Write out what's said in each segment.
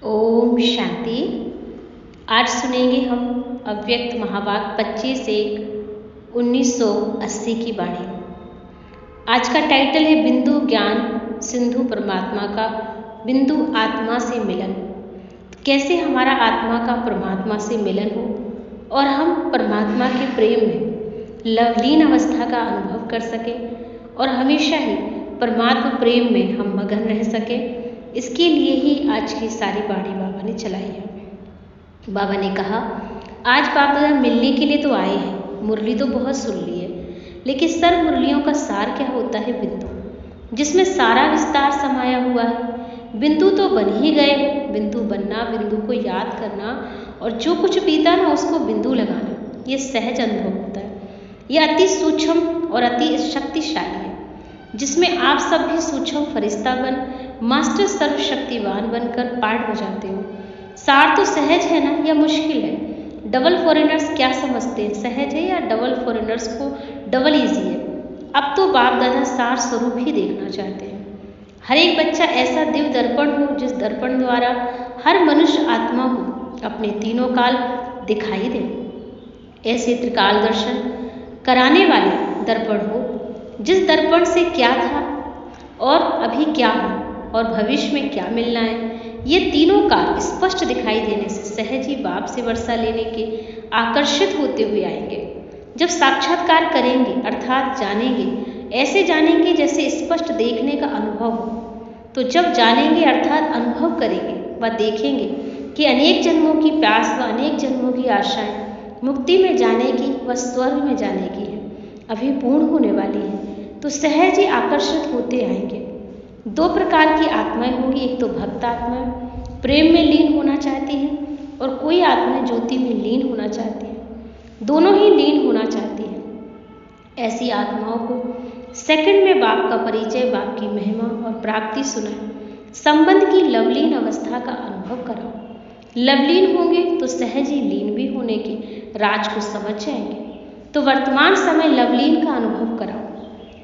ओम शांति। आज सुनेंगे हम अव्यक्त महावाक्य 25/1/1980 की वाणी। आज का टाइटल है बिंदु ज्ञान सिंधु परमात्मा का बिंदु आत्मा से मिलन। कैसे हमारा आत्मा का परमात्मा से मिलन हो और हम परमात्मा के प्रेम में लवलीन अवस्था का अनुभव कर सकें और हमेशा ही परमात्मा प्रेम में हम मगन रह सकें, इसके लिए ही आज की सारी वाणी बाबा ने चलाई है। बाबा ने कहा, आज बाप दादा मिलने के लिए तो आए हैं, मुरली तो बहुत सुन ली है, लेकिन सर्व मुरलियों का सार क्या होता है? बिंदु, जिसमें सारा विस्तार समाया हुआ है। बिंदु तो बन ही गए, बिंदु बनना, बिंदु को याद करना और जो कुछ बीता ना उसको बिंदु लगाना, ये सहज अनुभव होता है। यह अति सूक्ष्म और अति शक्तिशाली है, जिसमें आप सब भी सूक्ष्म फरिश्ता बन मास्टर सर्वशक्तिवान बनकर पाठ बजाते हो। सार तो सहज है ना या मुश्किल है? डबल फॉरेनर्स क्या समझते हैं, सहज है या डबल फॉरेनर्स को डबल इजी है? अब तो बाप दादा सार स्वरूप ही देखना चाहते हैं। हर एक बच्चा ऐसा दिव्य दर्पण हो जिस दर्पण द्वारा हर मनुष्य आत्मा हो अपने तीनों काल दिखाई दे। ऐसे त्रिकाल दर्शन कराने वाले दर्पण हो, जिस दर्पण से क्या था और अभी क्या हो और भविष्य में क्या मिलना है, ये तीनों काल स्पष्ट दिखाई देने से सहज ही बाप से वर्षा लेने के आकर्षित होते हुए आएंगे। जब साक्षात्कार करेंगे अर्थात जानेंगे, ऐसे जानेंगे जैसे स्पष्ट देखने का अनुभव हो। तो जब जानेंगे अर्थात अनुभव करेंगे व देखेंगे कि अनेक जन्मों की प्यास व अनेक जन्मों की आशाएं मुक्ति में जाने की व स्वर्ग में जाने की है, अभी पूर्ण होने वाली है, तो सहज ही आकर्षित होते आएंगे। दो प्रकार की आत्माएं होंगी, एक तो भक्त आत्माएं प्रेम में लीन होना चाहती हैं और कोई आत्माएं ज्योति में लीन होना चाहती हैं, दोनों ही लीन होना चाहती हैं। ऐसी आत्माओं को सेकंड में बाप का परिचय, बाप की महिमा और प्राप्ति सुनाए, संबंध की लवलीन अवस्था का अनुभव कराओ। लवलीन होंगे तो सहज ही लीन भी होने के राज को समझ जाएंगे। तो वर्तमान समय लवलीन का अनुभव कराओ,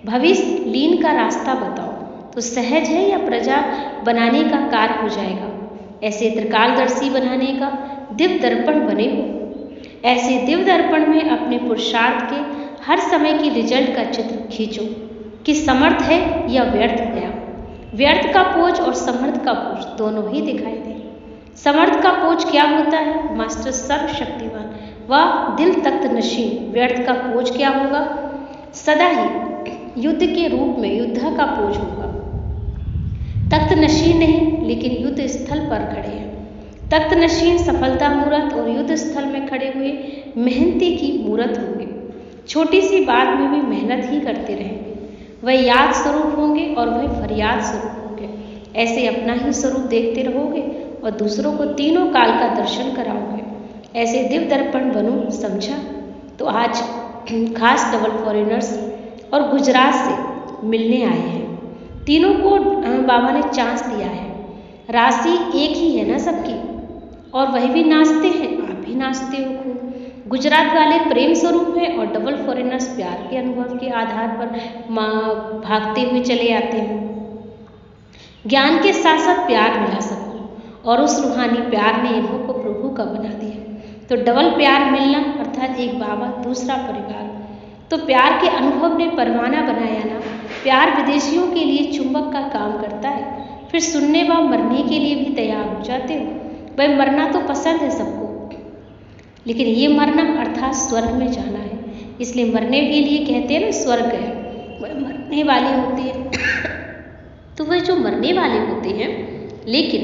भविष्य लीन का रास्ता बताओ, तो सहज है या प्रजा बनाने का कार्य हो जाएगा। ऐसे त्रिकालदर्शी बनाने का दिव्य दर्पण बने हो। ऐसे दिव्य दर्पण में अपने पुरुषार्थ के हर समय की रिजल्ट का चित्र खींचो कि समर्थ है या व्यर्थ गया। व्यर्थ का पोज और समर्थ का पोज दोनों ही दिखाई दे। समर्थ का पोज क्या होता है? मास्टर सर्वशक्तिवान व दिल तख्त नशीन। व्यर्थ का पोज क्या होगा? सदा ही युद्ध के रूप में युद्ध का पोज होगा। तख्त नशीन नहीं, लेकिन युद्ध स्थल पर खड़े हैं। तख्त नशीन सफलता मूर्त और युद्ध स्थल में खड़े हुए मेहनती की मूर्त होंगे। छोटी सी बात में भी मेहनत ही करते रहेंगे। वह याद स्वरूप होंगे और वह फरियाद स्वरूप होंगे। ऐसे अपना ही स्वरूप देखते रहोगे और दूसरों को तीनों काल का दर्शन कराओगे। ऐसे दिव्य दर्पण बनो, समझा? तो आज खास डबल फॉरेनर्स और गुजरात से मिलने आए हैं। तीनों को बाबा ने चांस दिया है। राशि एक ही है ना सबकी, और वह भी नाचते हैं, आप भी नाचते हो खूब। गुजरात वाले प्रेम स्वरूप हैं और डबल फॉरेनर्स प्यार के अनुभव के आधार पर भागते हुए चले आते हैं। ज्ञान के साथ साथ प्यार मिला सबको और उस रूहानी प्यार ने इन्हों को प्रभु का बना दिया। तो डबल प्यार मिलना अर्थात एक बाबा दूसरा परिवार। तो प्यार के अनुभव ने परवाना बनाया ना। प्यार विदेशियों के लिए चुंबक का काम करता है, फिर सुनने व मरने के लिए भी तैयार हो जाते हो। वह मरना तो पसंद है सबको, लेकिन ये मरना अर्थात स्वर्ग में जाना है, इसलिए मरने के लिए कहते हैं ना स्वर्ग है। वह मरने वाले होते हैं तो वह जो मरने वाले होते हैं, लेकिन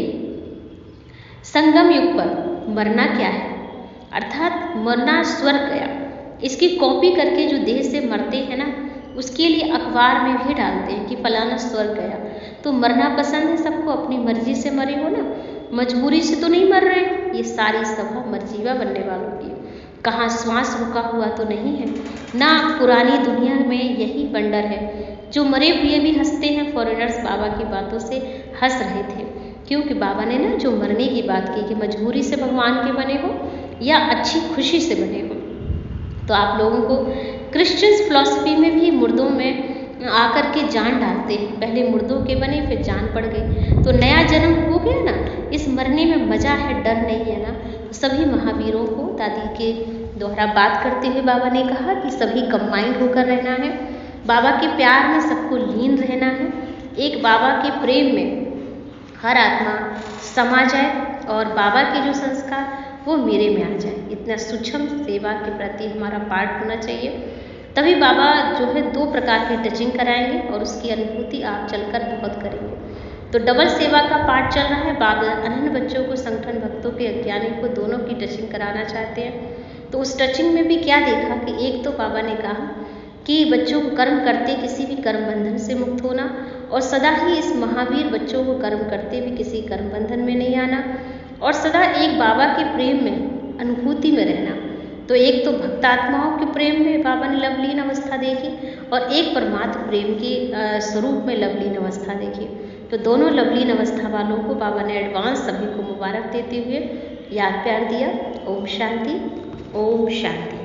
संगम युग पर मरना क्या है? अर्थात मरना स्वर्ग गया। इसकी कॉपी करके जो देह से मरते हैं ना, उसके लिए अखबार में भी डालते हैं कि फलाना स्वर्ग गया। तो मरना पसंद है सबको, अपनी मर्जी से मरे हो ना, मजबूरी से तो नहीं मर रहे। ये सारी सभा मर्जीवा बनने वालों की। कहाँ श्वास रुका हुआ तो नहीं है ना। पुरानी दुनिया में यही वंडर है। जो मरे हुए भी हंसते हैं। फॉरेनर्स बाबा की बातों से हंस रहे थे, क्योंकि बाबा ने ना जो मरने की बात की कि मजबूरी से भगवान के बने हो या अच्छी खुशी से बने हो। तो आप लोगों को क्रिश्चियंस फिलॉसफी में भी मुर्दों में आकर के जान डालते हैं। पहले मुर्दों के बने, फिर जान पड़ गई, तो नया जन्म हो गया ना। इस मरने करने में मज़ा है, डर नहीं है ना। सभी महावीरों को दादी के द्वारा बात करते हुए बाबा ने कहा कि सभी कंबाइंड होकर रहना है, बाबा के प्यार में सबको लीन रहना है, एक बाबा के प्रेम में हर आत्मा समा जाए और बाबा के जो संस्कार वो मेरे में आ जाए। इतना सूक्ष्म सेवा के प्रति हमारा पाठ होना चाहिए। तभी बाबा जो है 2 प्रकार की टचिंग कराएंगे और उसकी अनुभूति आप चलकर बहुत करेंगे। तो डबल सेवा का पाठ चल रहा है। बाबा अनन्य बच्चों को, संगठन भक्तों के, अज्ञानी को, दोनों की टचिंग कराना चाहते हैं। तो उस टचिंग में भी क्या देखा कि एक तो बाबा ने कहा कि बच्चों को कर्म करते किसी भी कर्म बंधन से मुक्त होना और सदा ही इस महावीर बच्चों को कर्म करते भी किसी कर्म बंधन में नहीं आना और सदा एक बाबा के प्रेम में, अनुभूति में रहना। तो एक तो भक्तात्माओं के प्रेम में बाबा ने लवलीन अवस्था देखी और एक परमात्म प्रेम के स्वरूप में लवलीन अवस्था देखी। तो दोनों लवलीन अवस्था वालों को बाबा ने एडवांस सभी को मुबारक देते हुए याद प्यार दिया। ओम शांति, ओम शांति।